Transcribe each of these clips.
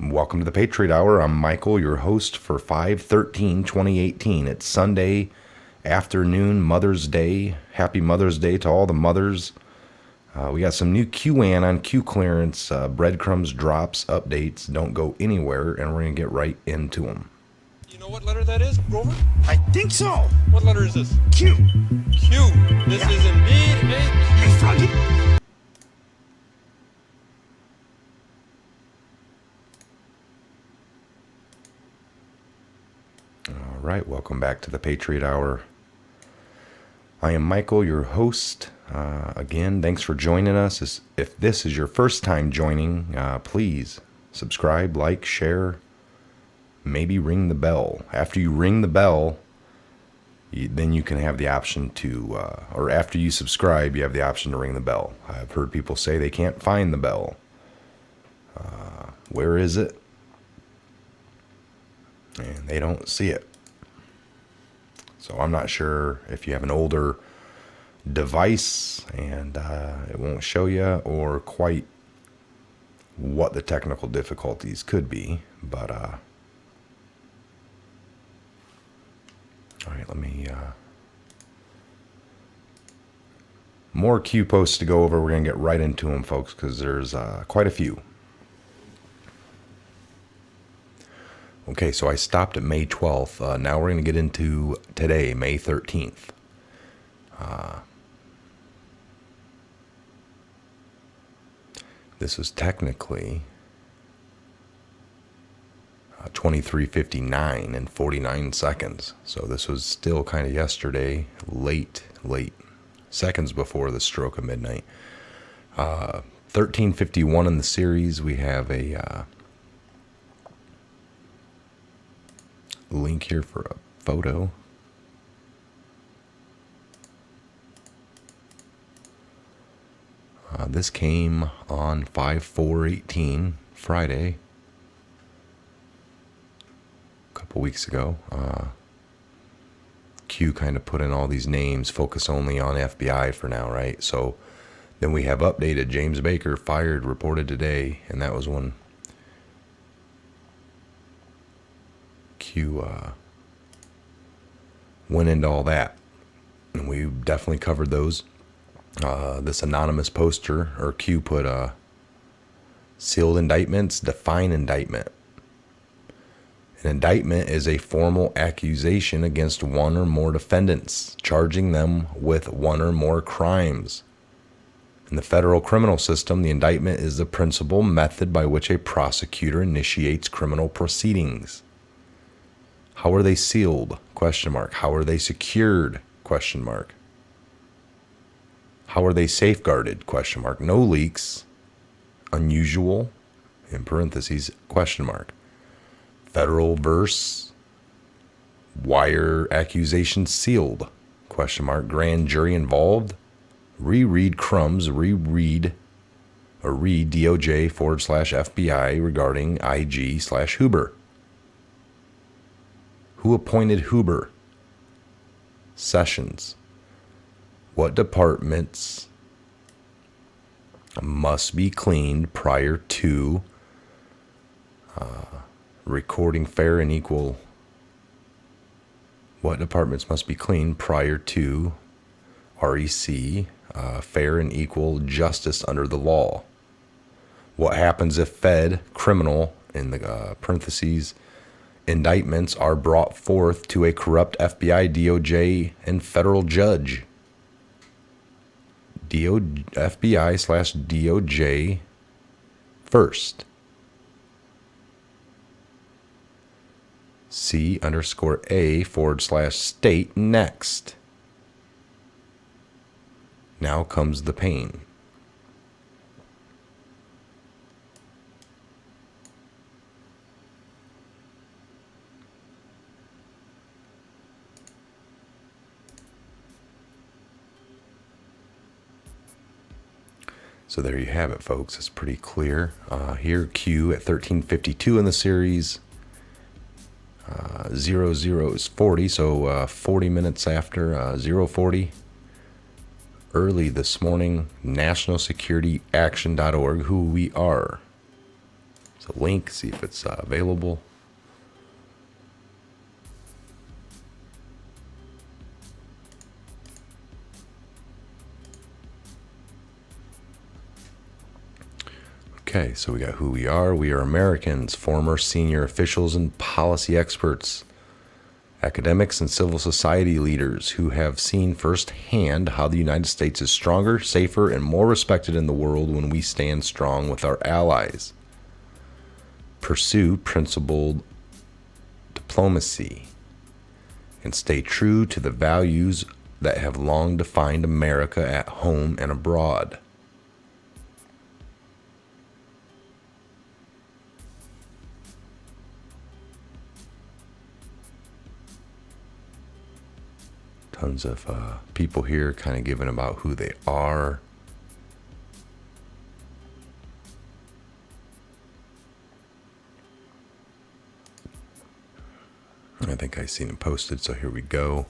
Welcome to the Patriot Hour. I'm Michael, your host for 5/13/2018. It's Sunday afternoon, Mother's Day. Happy Mother's Day to all the mothers. We got some new Anon Q clearance, breadcrumbs, drops, updates. Don't go anywhere, and we're going to get right into them. You know what letter that is, Grover? I think so. What letter is this? Q. Q. This is indeed a Hey, Q. Froggy. All right, welcome back to the Patriot Hour. I am Michael, your host. Again, thanks for joining us. If this is your first time joining, please subscribe, like, share, maybe ring the bell. After you ring the bell, then you can have the option to, or after you subscribe, you have the option to ring the bell. I've heard people say they can't find the bell. Where is it? And they don't see it. So I'm not sure if you have an older device and it won't show you, or quite what the technical difficulties could be. But all right, let me more Q posts to go over. We're gonna get right into them, folks, because there's quite a few. Okay, so I stopped at May 12th. Now we're going to get into today, May 13th. This was technically 23:59 and 49 seconds. So this was still kind of yesterday, late seconds before the stroke of midnight. 13:51 in the series, we have a link here for a photo. This came on 5/4/18, Friday, a couple weeks ago. Q kind of put in all these names, focus only on FBI for now, right? So then we have updated, James Baker fired, reported today, and that was when Q went into all that, and we definitely covered those. This anonymous poster, or Q put sealed indictments, define indictment. An indictment is a formal accusation against one or more defendants, charging them with one or more crimes. In the federal criminal system, the indictment is the principal method by which a prosecutor initiates criminal proceedings. How are they sealed? ? How are they secured ? How are they safeguarded ? No leaks. Unusual, in parentheses, ? Federal versus why are accusations sealed ? Grand jury involved. Reread crumbs. Read DOJ/FBI regarding IG/Huber. Who appointed Huber? Sessions. What departments must be cleaned prior to recording fair and equal? What departments must be cleaned prior to REC, fair and equal justice under the law? What happens if Fed criminal, in the parentheses, indictments are brought forth to a corrupt FBI, DOJ, and federal judge? FBI/DOJ first. C_A/state next. Now comes the pain. So there you have it, folks. It's pretty clear. Here, Q at 13:52 in the series. 00 is 40, so 40 minutes after 0:40. Early this morning, nationalsecurityaction.org, who we are. There's a link, see if it's available. Okay, so we got who we are. We are Americans, former senior officials and policy experts, academics and civil society leaders who have seen firsthand how the United States is stronger, safer, and more respected in the world when we stand strong with our allies. Pursue principled diplomacy and stay true to the values that have long defined America at home and abroad. Tons of people here kind of giving about who they are. I think I seen them posted, so here we go.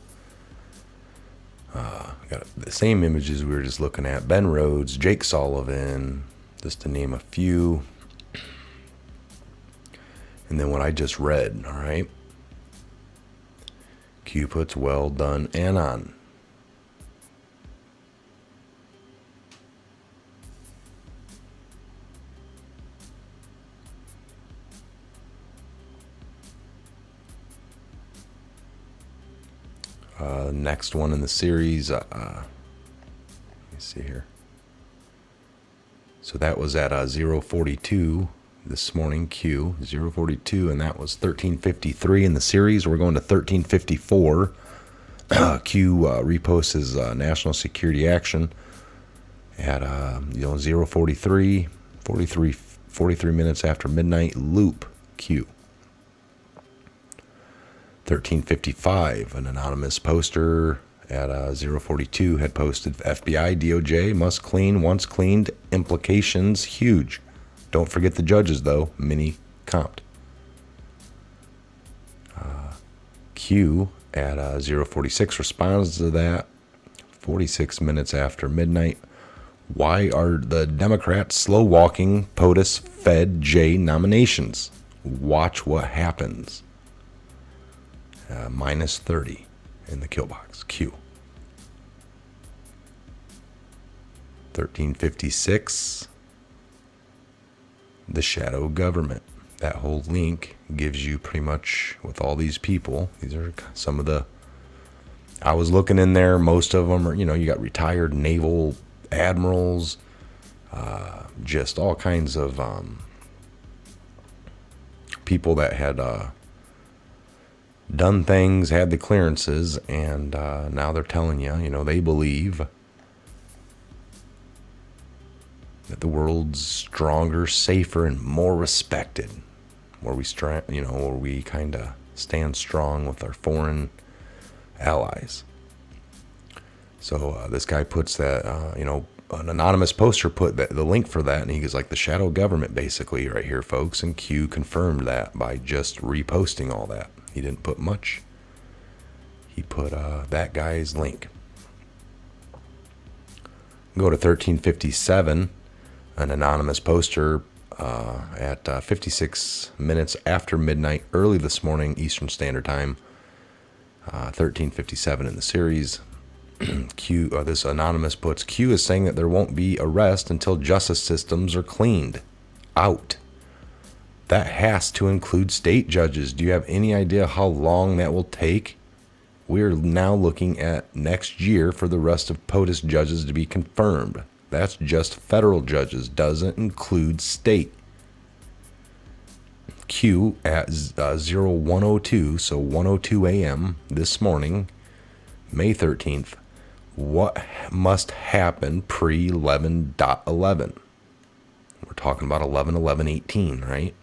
Got the same images we were just looking at. Ben Rhodes, Jake Sullivan, just to name a few. And then what I just read, all right? Q puts, well done, Anon. Next one in the series, let me see here. So that was at 042 this morning, Q, 042, and that was 1353 in the series. We're going to 1354. Q reposts his national security action at 043, 43 minutes after midnight, loop Q. 1355, an anonymous poster at 042 had posted, FBI DOJ must clean once cleaned, implications huge. Don't forget the judges though, mini comped. Q at 046 responds to that 46 minutes after midnight. Why are the Democrats slow walking POTUS Fed J nominations? Watch what happens. Minus 30 in the kill box. Q. 1356. The shadow government. That whole link gives you pretty much with all these people. These are some of the. I was looking in there. Most of them are, you got retired naval admirals, just all kinds of people that had done things, had the clearances, and now they're telling you, they believe that the world's stronger, safer, and more respected, where we kind of stand strong with our foreign allies. So this guy puts that, an anonymous poster put the link for that, and he goes like the shadow government basically right here, folks, and Q confirmed that by just reposting all that. He didn't put much. He put that guy's link. Go to 1357, an anonymous poster at 56 minutes after midnight, early this morning, Eastern Standard Time, 1357 in the series. Q, this anonymous puts, Q is saying that there won't be arrest until justice systems are cleaned out. That has to include state judges. Do you have any idea how long that will take? We're now looking at next year for the rest of POTUS judges to be confirmed. That's just federal judges, doesn't include state. Q at 0102, so 1:02 a.m. this morning, May 13th. What must happen pre-11.11? We're talking about 11.11.18, right?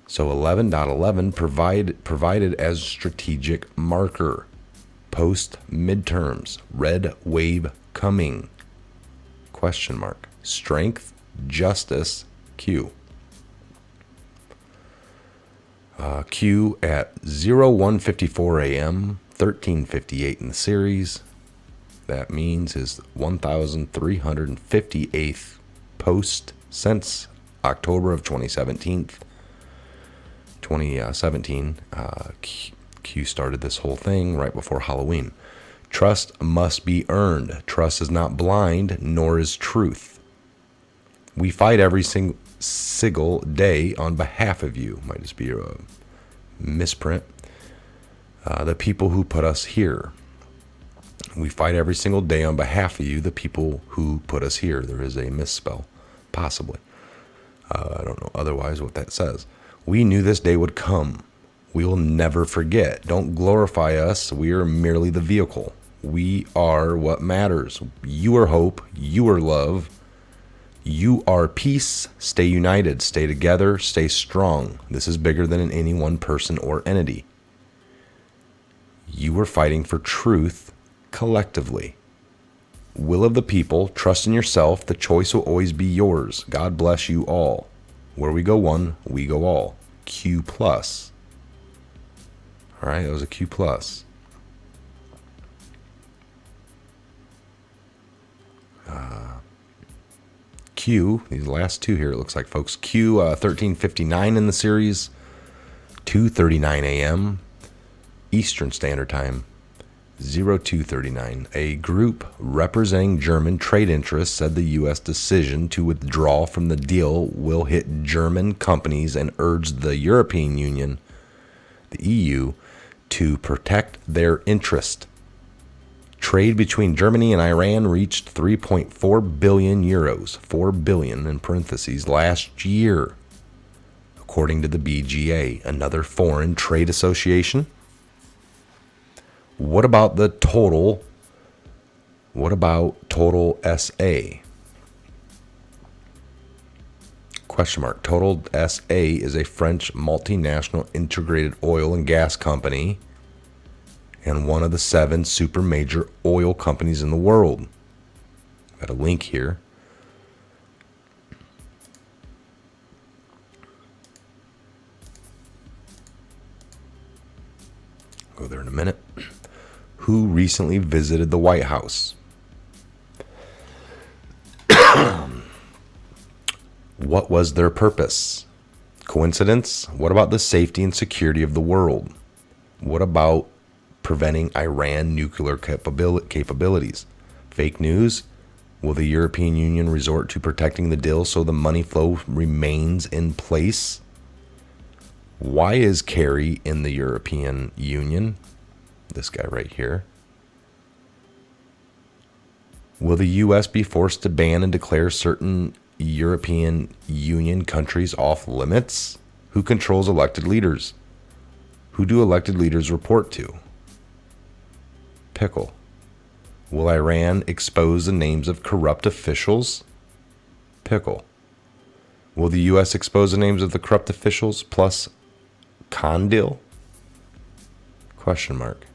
So 11.11 provided as strategic marker. Post midterms. Red wave coming. Question mark. Strength, justice, Q. Q at 0154 a.m., 1358 in the series. That means his 1,358th post since October of 2017. Q started this whole thing right before Halloween. Trust must be earned. Trust is not blind, nor is truth. We fight every single day on behalf of you. Might just be a misprint. The people who put us here. We fight every single day on behalf of you, the people who put us here. There is a misspell, possibly. I don't know otherwise what that says. We knew this day would come. We will never forget. Don't glorify us. We are merely the vehicle. We are what matters. You are hope. You are love. You are peace. Stay united. Stay together. Stay strong. This is bigger than any one person or entity. You are fighting for truth collectively. Will of the people. Trust in yourself. The choice will always be yours. God bless you all. Where we go one, we go all. Q plus. All right, that was a Q plus. Q, these last two here, it looks like, folks. Q 1359 in the series, 2:39 a.m. Eastern Standard Time, 0239. A group representing German trade interests said the U.S. decision to withdraw from the deal will hit German companies and urged the European Union, the EU, to protect their interest. Trade between Germany and Iran reached 3.4 billion euros, 4 billion in parentheses, last year, according to the BGA, another foreign trade association. What about the total? What about Total SA? Question mark. Total SA is a French multinational integrated oil and gas company and one of the 7 super major oil companies in the world. Got a link here. Go there in a minute. Who recently visited the White House? What was their purpose? Coincidence? What about the safety and security of the world? What about preventing Iran nuclear capabilities? Fake news? Will the European Union resort to protecting the deal so the money flow remains in place? Why is Kerry in the European Union? This guy right here. Will the U.S. be forced to ban and declare certain European Union countries off limits? Who controls elected leaders? Who do elected leaders report to? Pickle. Will Iran expose the names of corrupt officials? Pickle. Will the U.S. expose the names of the corrupt officials plus Condil? Question mark.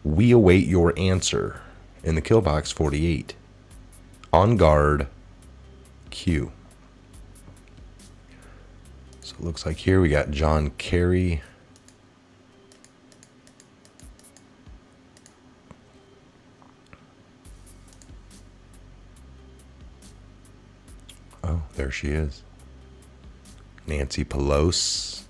We await your answer in the kill box 48. On guard, Q. So it looks like here we got John Kerry. Oh, there she is. Nancy Pelosi.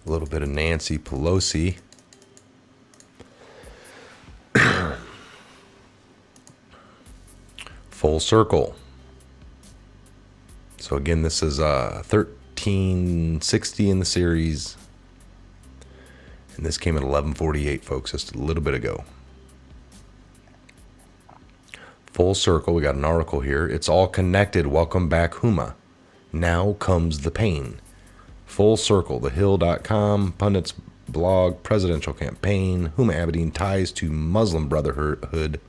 A little bit of Nancy Pelosi. Full circle. So again, this is 1360 in the series. And this came at 11:48, folks, just a little bit ago. Full circle. We got an article here. It's all connected. Welcome back, Huma. Now comes the pain. Full circle. TheHill.com, pundits blog, presidential campaign, Huma Abedin ties to Muslim Brotherhood.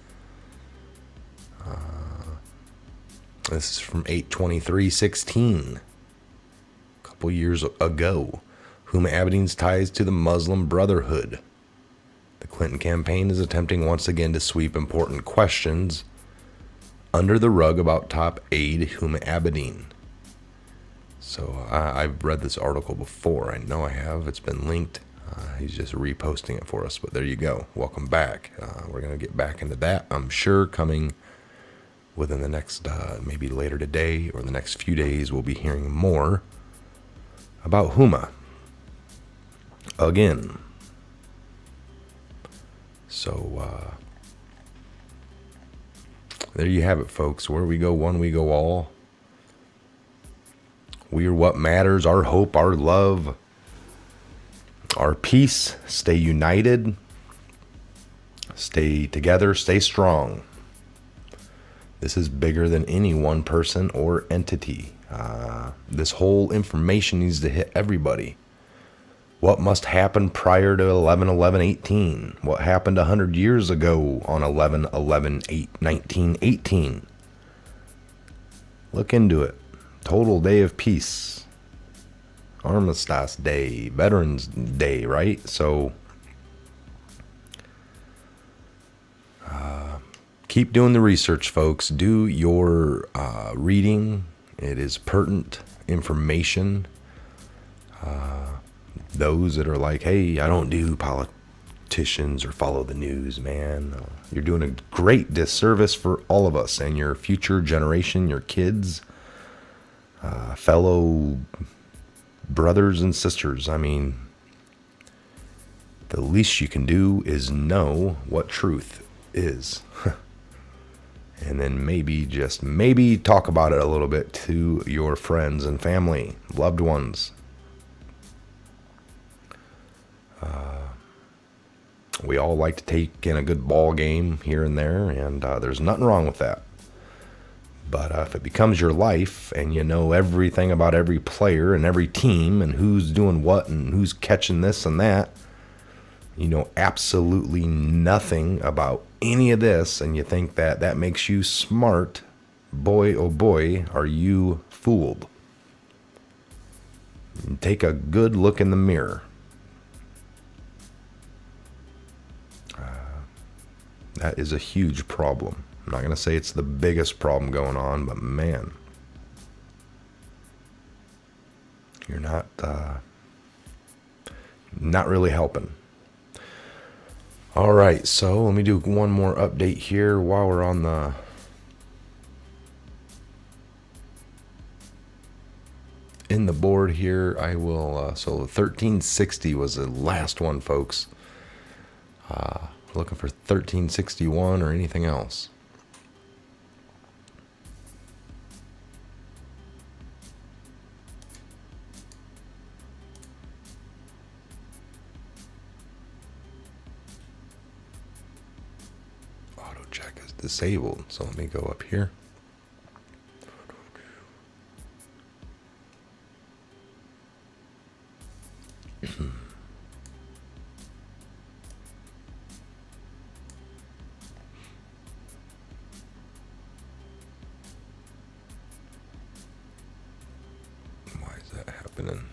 This is from 8/23/16, a couple years ago. Huma Abedin's ties to the Muslim Brotherhood. The Clinton campaign is attempting once again to sweep important questions under the rug about top aide Huma Abedin. So I've read this article before. I know I have. It's been linked. He's just reposting it for us, but there you go. Welcome back. We're going to get back into that, I'm sure, coming within the next, maybe later today or the next few days. We'll be hearing more about Huma again. So, there you have it, folks. Where we go one, we go all. We are what matters, our hope, our love, our peace. Stay united, stay together, stay strong. This is bigger than any one person or entity. This whole information needs to hit everybody. What must happen prior to 11/11/18? What happened 100 years ago on 11/11/1918? Look into it. Total Day of Peace. Armistice Day. Veterans Day, right? So, keep doing the research, folks. Do your reading. It is pertinent information. Those that are like, hey, I don't do politicians or follow the news, man. You're doing a great disservice for all of us and your future generation, your kids, fellow brothers and sisters. I mean, the least you can do is know what truth is. And then maybe, just maybe, talk about it a little bit to your friends and family, loved ones. We all like to take in a good ball game here and there, and there's nothing wrong with that. But if it becomes your life and you know everything about every player and every team and who's doing what and who's catching this and that, you know absolutely nothing about any of this, and you think that that makes you smart, boy, oh boy, are you fooled. Take a good look in the mirror. That is a huge problem. I'm not going to say it's the biggest problem going on, but man, you're not really helping. All right, so let me do one more update here while we're on the in the board here. I will, so 1360 was the last one, folks. Looking for 1361 or anything else. Auto check is disabled, so let me go up here. Happening.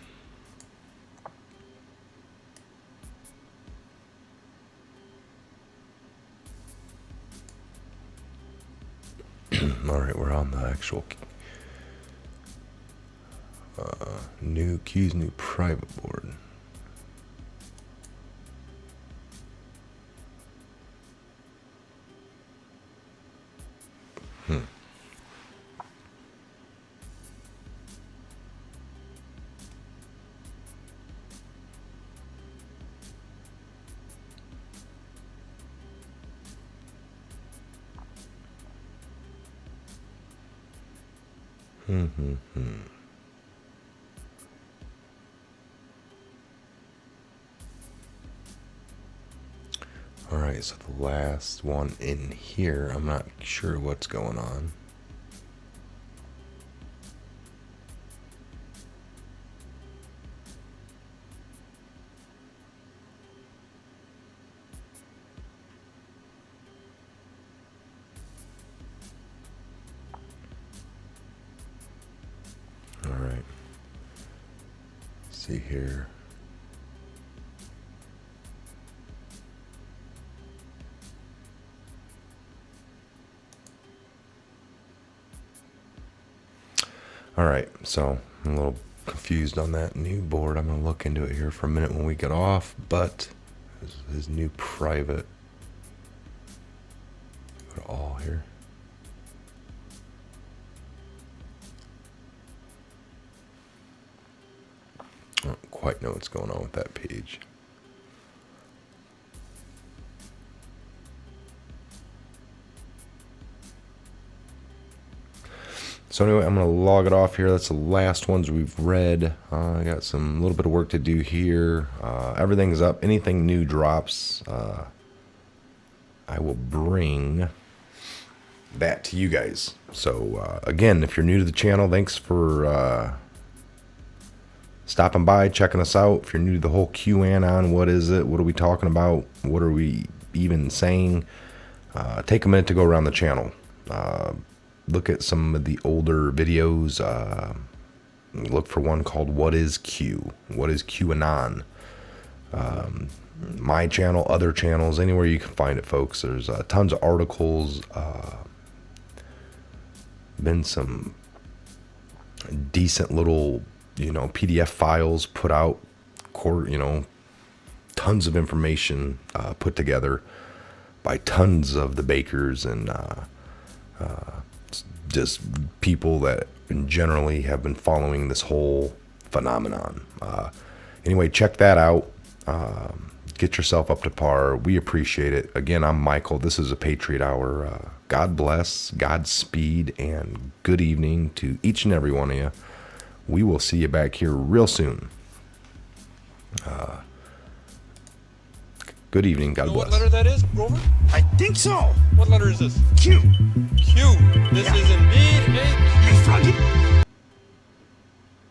All right, we're on the actual new keys, new private board. All right, so the last one in here, I'm not sure what's going on. All right. See here. All right, so a little confused on that new board. I'm going to look into it here for a minute when we get off, but his new private. Go to all here. I don't quite know what's going on with that page. So anyway, I'm going to log it off here. That's the last ones we've read. I got some little bit of work to do here. Everything's up. Anything new drops, I will bring that to you guys. So again, if you're new to the channel, thanks for stopping by, checking us out. If you're new to the whole Anon, what is it? What are we talking about? What are we even saying? Take a minute to go around the channel. Look at some of the older videos. Look for one called What is Q? What is QAnon? My channel, other channels, anywhere you can find it, folks. There's tons of articles. Been some decent little, PDF files put out. Tons of information put together by tons of the bakers and just people that generally have been following this whole phenomenon. Anyway, check that out. Get yourself up to par. We appreciate it. Again, I'm Michael. This is a Patriot Hour. God bless, Godspeed, and good evening to each and every one of you. We will see you back here real soon. Good evening. God You know bless. what letter that is, Grover? I think so. What letter is this? Q. Q. This is indeed a Q. Froggy.